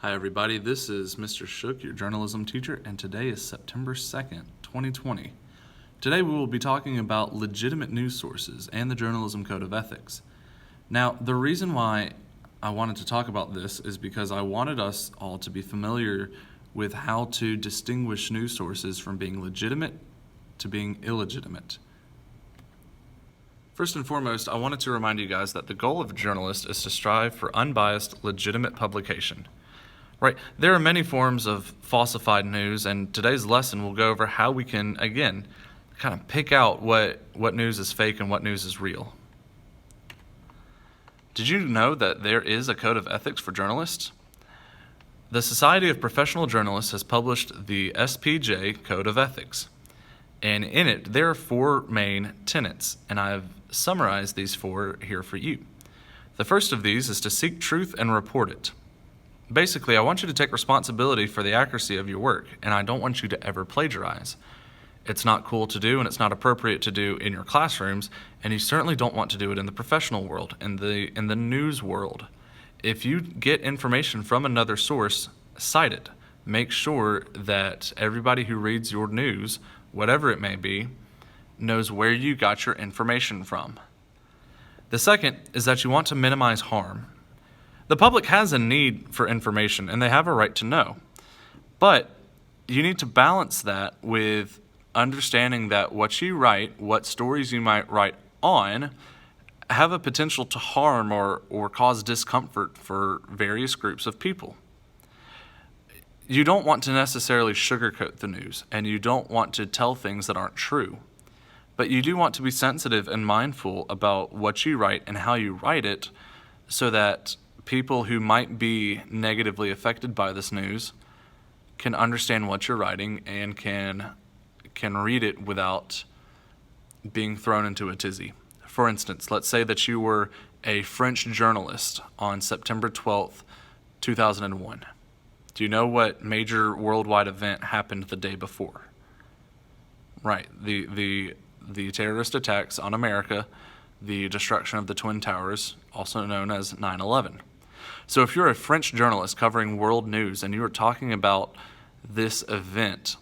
Hi everybody, this is Mr. Shook, your journalism teacher, and today is September 2nd, 2020. Today we will be talking about legitimate news sources and the Journalism Code of Ethics. Now, the reason why I wanted to talk about this is because I wanted us all to be familiar with how to distinguish news sources from being legitimate to being illegitimate. First and foremost, I wanted to remind you guys that the goal of a journalist is to strive for unbiased, legitimate publication. Right, there are many forms of falsified news, and today's lesson will go over how we can, again, kind of pick out what news is fake and what news is real. Did you know that there is a code of ethics for journalists? The Society of Professional Journalists has published the SPJ Code of Ethics, and in it there are 4 main tenets, and I have summarized these 4 here for you. The first of these is to seek truth and report it. Basically, I want you to take responsibility for the accuracy of your work, and I don't want you to ever plagiarize. It's not cool to do, and it's not appropriate to do in your classrooms, and you certainly don't want to do it in the professional world, in the news world. If you get information from another source, cite it. Make sure that everybody who reads your news, whatever it may be, knows where you got your information from. The second is that you want to minimize harm. The public has a need for information, and they have a right to know. But you need to balance that with understanding that what you write, what stories you might write on, have a potential to harm or cause discomfort for various groups of people. You don't want to necessarily sugarcoat the news, and you don't want to tell things that aren't true. But you do want to be sensitive and mindful about what you write and how you write it, so that people who might be negatively affected by this news can understand what you're writing and can read it without being thrown into a tizzy. For instance, let's say that you were a French journalist on September 12th, 2001. Do you know what major worldwide event happened the day before? Right, the terrorist attacks on America, the destruction of the Twin Towers, also known as 9/11. So if you're a French journalist covering world news and you are talking about this event,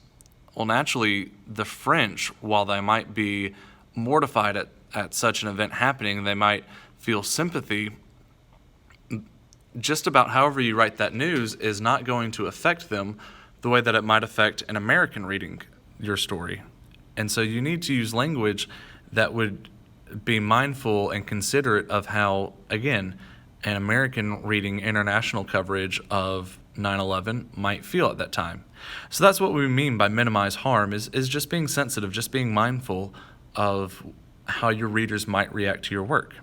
well, naturally, the French, while they might be mortified at such an event happening, they might feel sympathy. Just about however you write that news is not going to affect them the way that it might affect an American reading your story. And so you need to use language that would be mindful and considerate of how, again, an American reading international coverage of 9/11 might feel at that time. So that's what we mean by minimize harm, is just being sensitive, just being mindful of how your readers might react to your work.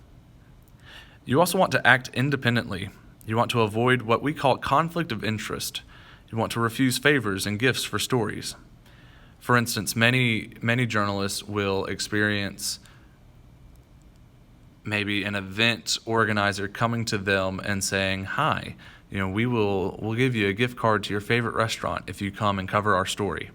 You also want to act independently. You want to avoid what we call conflict of interest. You want to refuse favors and gifts for stories. For instance, many journalists will experience maybe an event organizer coming to them and saying, "Hi, we'll give you a gift card to your favorite restaurant if you come and cover our story."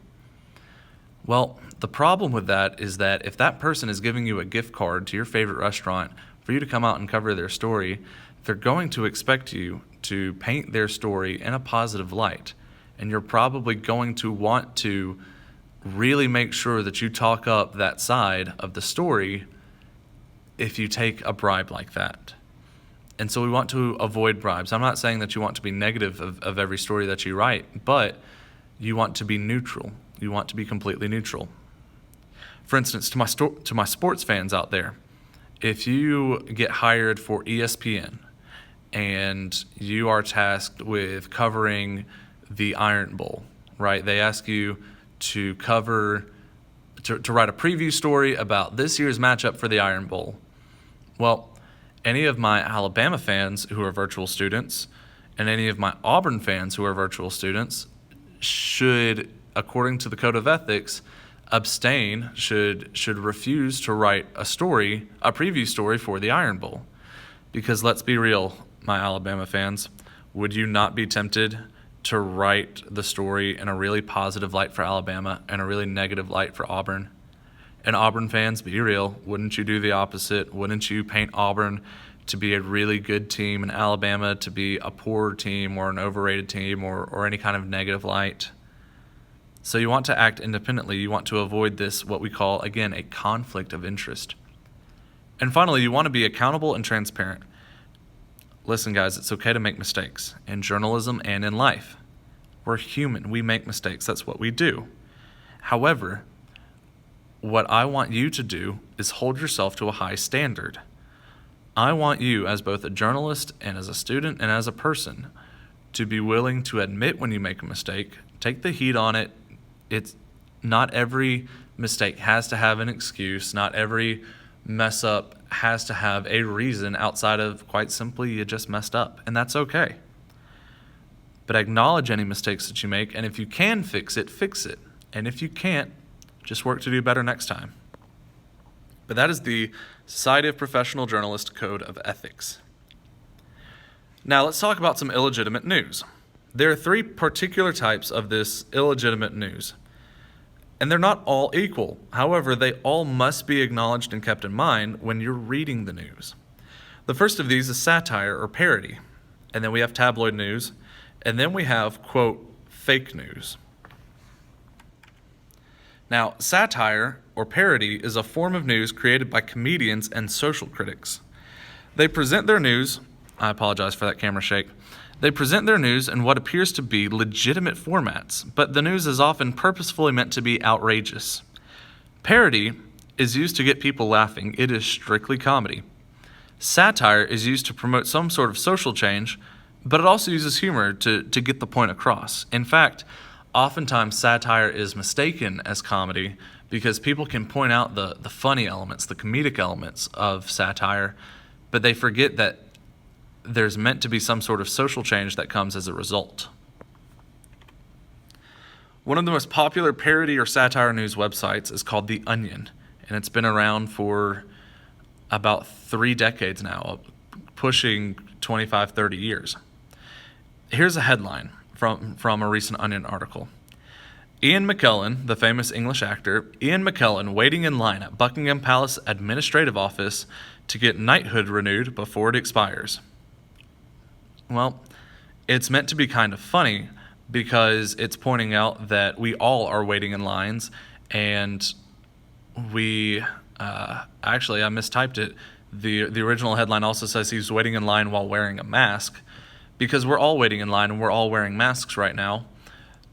Well, the problem with that is that if that person is giving you a gift card to your favorite restaurant for you to come out and cover their story, they're going to expect you to paint their story in a positive light. And you're probably going to want to really make sure that you talk up that side of the story if you take a bribe like that. And so we want to avoid bribes. I'm not saying that you want to be negative of every story that you write, but you want to be neutral. You want to be completely neutral. For instance, to my sports fans out there, if you get hired for ESPN and you are tasked with covering the Iron Bowl, right? They ask you to write a preview story about this year's matchup for the Iron Bowl. Well, any of my Alabama fans who are virtual students and any of my Auburn fans who are virtual students should, according to the Code of Ethics, abstain, should refuse to write a preview story for the Iron Bowl. Because let's be real, my Alabama fans, would you not be tempted to write the story in a really positive light for Alabama and a really negative light for Auburn? And Auburn fans, be real, wouldn't you do the opposite? Wouldn't you paint Auburn to be a really good team in Alabama to be a poor team or an overrated team or any kind of negative light. So you want to act independently. You want to avoid this, what we call, again, a conflict of interest. And finally, you want to be accountable and transparent. Listen, guys, it's okay to make mistakes in journalism and in life. We're human. We make mistakes. That's what we do. However, what I want you to do is hold yourself to a high standard. I want you, as both a journalist and as a student and as a person, to be willing to admit when you make a mistake, take the heat on it. It's not every mistake has to have an excuse. Not every mess up has to have a reason outside of quite simply you just messed up, and that's okay. But acknowledge any mistakes that you make, and if you can fix it, fix it. And if you can't, just work to do better next time. But that is the Society of Professional Journalists Code of Ethics. Now let's talk about some illegitimate news. There are 3 particular types of this illegitimate news, and they're not all equal. However, they all must be acknowledged and kept in mind when you're reading the news. The first of these is satire or parody, and then we have tabloid news, and then we have, quote, fake news. Now, satire or parody is a form of news created by comedians and social critics. They present their news, I apologize for that camera shake, they present their news in what appears to be legitimate formats, but the news is often purposefully meant to be outrageous. Parody is used to get people laughing. It is strictly comedy. Satire is used to promote some sort of social change, but it also uses humor to get the point across. In fact, oftentimes satire is mistaken as comedy because people can point out the funny elements, the comedic elements of satire, but they forget that there's meant to be some sort of social change that comes as a result. One of the most popular parody or satire news websites is called The Onion, and it's been around for about 3 decades now, pushing 25, 30 years. Here's a headline from a recent Onion article. Ian McKellen, the famous English actor, Ian McKellen waiting in line at Buckingham Palace Administrative Office to get knighthood renewed before it expires. Well, it's meant to be kind of funny because it's pointing out that we all are waiting in lines, and we actually, I mistyped it. The original headline also says he's waiting in line while wearing a mask, because we're all waiting in line and we're all wearing masks right now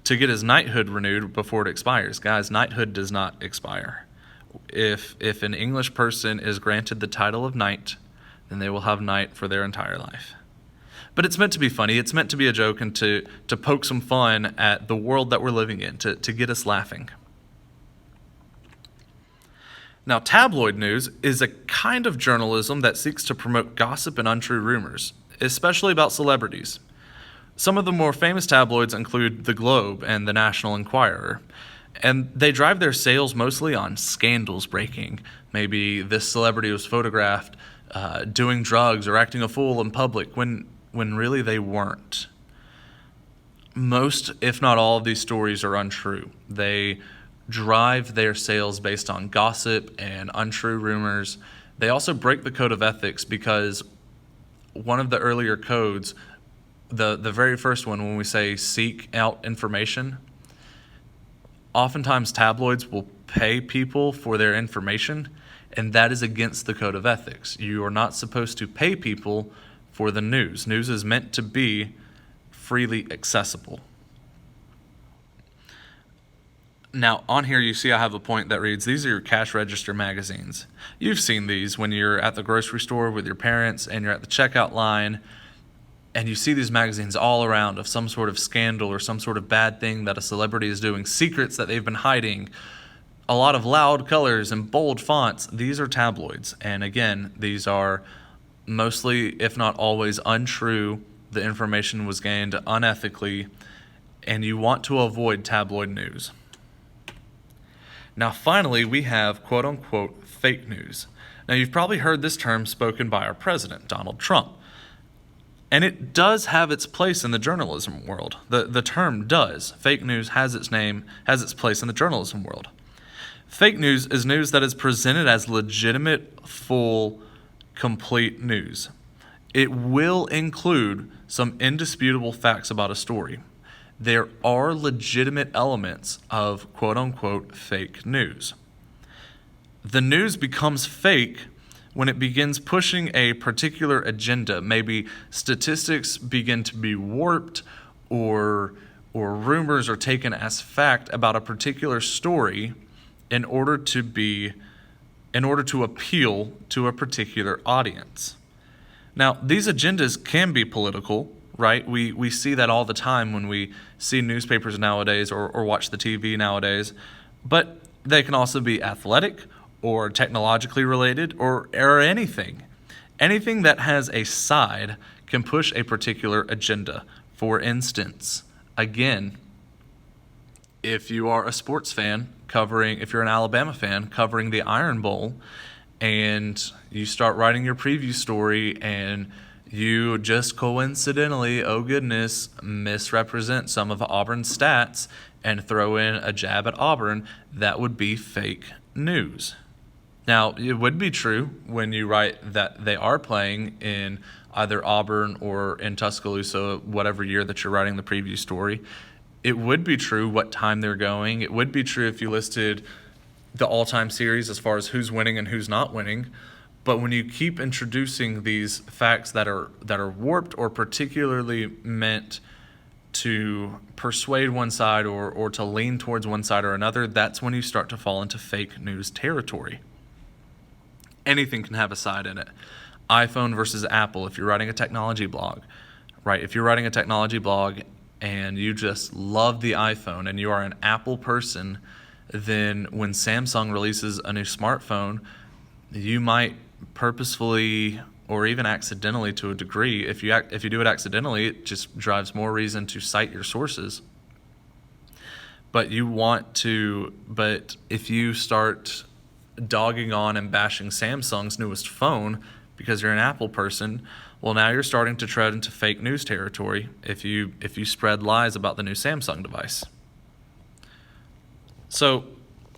to get his knighthood renewed before it expires. Guys, knighthood does not expire. If an English person is granted the title of knight, then they will have knight for their entire life. But it's meant to be funny. It's meant to be a joke and to poke some fun at the world that we're living in, to get us laughing. Now, tabloid news is a kind of journalism that seeks to promote gossip and untrue rumors, especially about celebrities. Some of the more famous tabloids include The Globe and The National Enquirer, and they drive their sales mostly on scandals breaking. Maybe this celebrity was photographed doing drugs or acting a fool in public when really they weren't. Most, if not all, of these stories are untrue. They drive their sales based on gossip and untrue rumors. They also break the code of ethics because one of the earlier codes, the very first one, when we say seek out information, oftentimes tabloids will pay people for their information, and that is against the code of ethics. You are not supposed to pay people for the news. News is meant to be freely accessible. Now, on here you see I have a point that reads, these are your cash register magazines. You've seen these when you're at the grocery store with your parents and you're at the checkout line, and you see these magazines all around of some sort of scandal or some sort of bad thing that a celebrity is doing, secrets that they've been hiding, a lot of loud colors and bold fonts. These are tabloids. And again, these are mostly, if not always, untrue. The information was gained unethically, and you want to avoid tabloid news. Now, finally, we have quote-unquote fake news. Now, you've probably heard this term spoken by our president, Donald Trump. And it does have its place in the journalism world. The term does. Fake news has its place in the journalism world. Fake news is news that is presented as legitimate, full, complete news. It will include some indisputable facts about a story. There are legitimate elements of quote-unquote fake news. The news becomes fake when it begins pushing a particular agenda. Maybe statistics begin to be warped, or rumors are taken as fact about a particular story in order to appeal to a particular audience. Now, these agendas can be political, right? We see that all the time when we see newspapers nowadays or watch the TV nowadays, but they can also be athletic or technologically related or anything. Anything that has a side can push a particular agenda. For instance, again, if you are a sports fan if you're an Alabama fan covering the Iron Bowl, and you start writing your preview story and you just coincidentally, oh goodness, misrepresent some of Auburn's stats and throw in a jab at Auburn, that would be fake news. Now, it would be true when you write that they are playing in either Auburn or in Tuscaloosa, whatever year that you're writing the preview story. It would be true what time they're going. It would be true if you listed the all-time series as far as who's winning and who's not winning. But when you keep introducing these facts that are warped or particularly meant to persuade one side or to lean towards one side or another, that's when you start to fall into fake news territory. Anything can have a side in it. iPhone versus Apple, if you're writing a technology blog, right? If you're writing a technology blog and you just love the iPhone and you are an Apple person, then when Samsung releases a new smartphone, you might purposefully or even accidentally, to a degree, if you do it accidentally, it just drives more reason to cite your sources. But if you start dogging on and bashing Samsung's newest phone because you're an Apple person, well, now you're starting to tread into fake news territory if you spread lies about the new Samsung device. So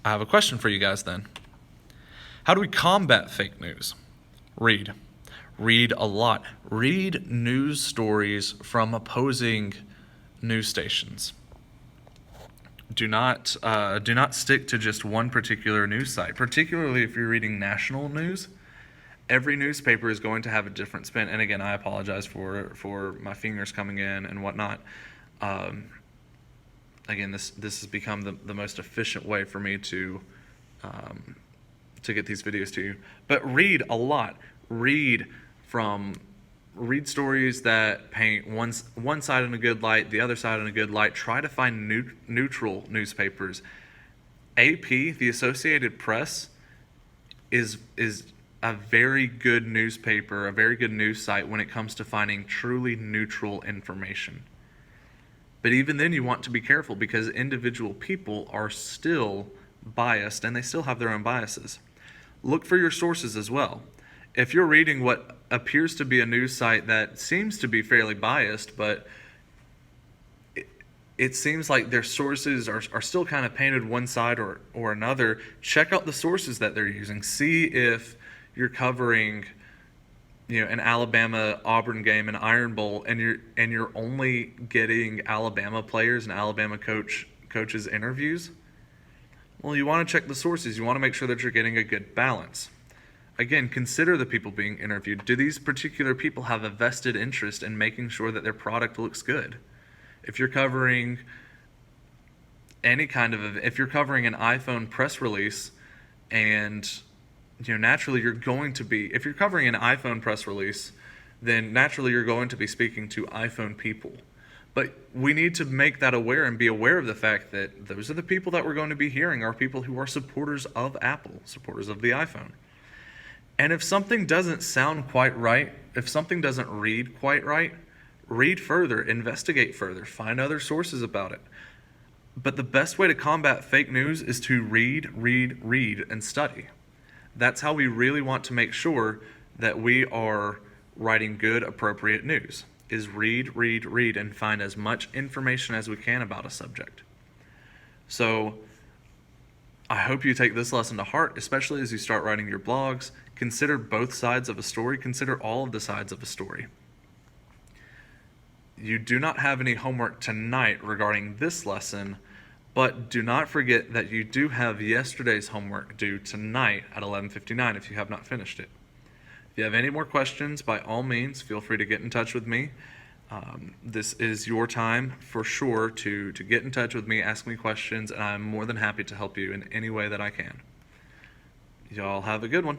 I have a question for you guys then. How do we combat fake news? Read a lot. Read news stories from opposing news stations. Do not stick to just one particular news site, particularly if you're reading national news. Every newspaper is going to have a different spin. And again, I apologize for my fingers coming in and whatnot. Again, this has become the most efficient way for me to get these videos to you. But read a lot. Read stories that paint one side in a good light, the other side in a good light. Try to find neutral newspapers. AP, the Associated Press, is a very good newspaper, a very good news site when it comes to finding truly neutral information. But even then, you want to be careful because individual people are still biased and they still have their own biases. Look for your sources as well. If you're reading what appears to be a news site that seems to be fairly biased, but it seems like their sources are still kind of painted one side or another, check out the sources that they're using. See if you're covering, an Alabama-Auburn game, an Iron Bowl, and you're only getting Alabama players and Alabama coaches' interviews. Well, you want to check the sources. You want to make sure that you're getting a good balance. Again, consider the people being interviewed. Do these particular people have a vested interest in making sure that their product looks good? If you're covering if you're covering an iPhone press release, and naturally you're going to be, if you're covering an iPhone press release, then naturally you're going to be speaking to iPhone people. But we need to make that aware and be aware of the fact that those are the people that we're going to be hearing are people who are supporters of Apple, supporters of the iPhone. And if something doesn't sound quite right, if something doesn't read quite right, read further, investigate further, find other sources about it. But the best way to combat fake news is to read, and study. That's how we really want to make sure that we are writing good, appropriate news, is read, and find as much information as we can about a subject. So I hope you take this lesson to heart, especially as you start writing your blogs. Consider both sides of a story. Consider all of the sides of a story. You do not have any homework tonight regarding this lesson, but do not forget that you do have yesterday's homework due tonight at 11:59 if you have not finished it. If you have any more questions, by all means, feel free to get in touch with me. This is your time for sure to get in touch with me, ask me questions, and I'm more than happy to help you in any way that I can. Y'all have a good one.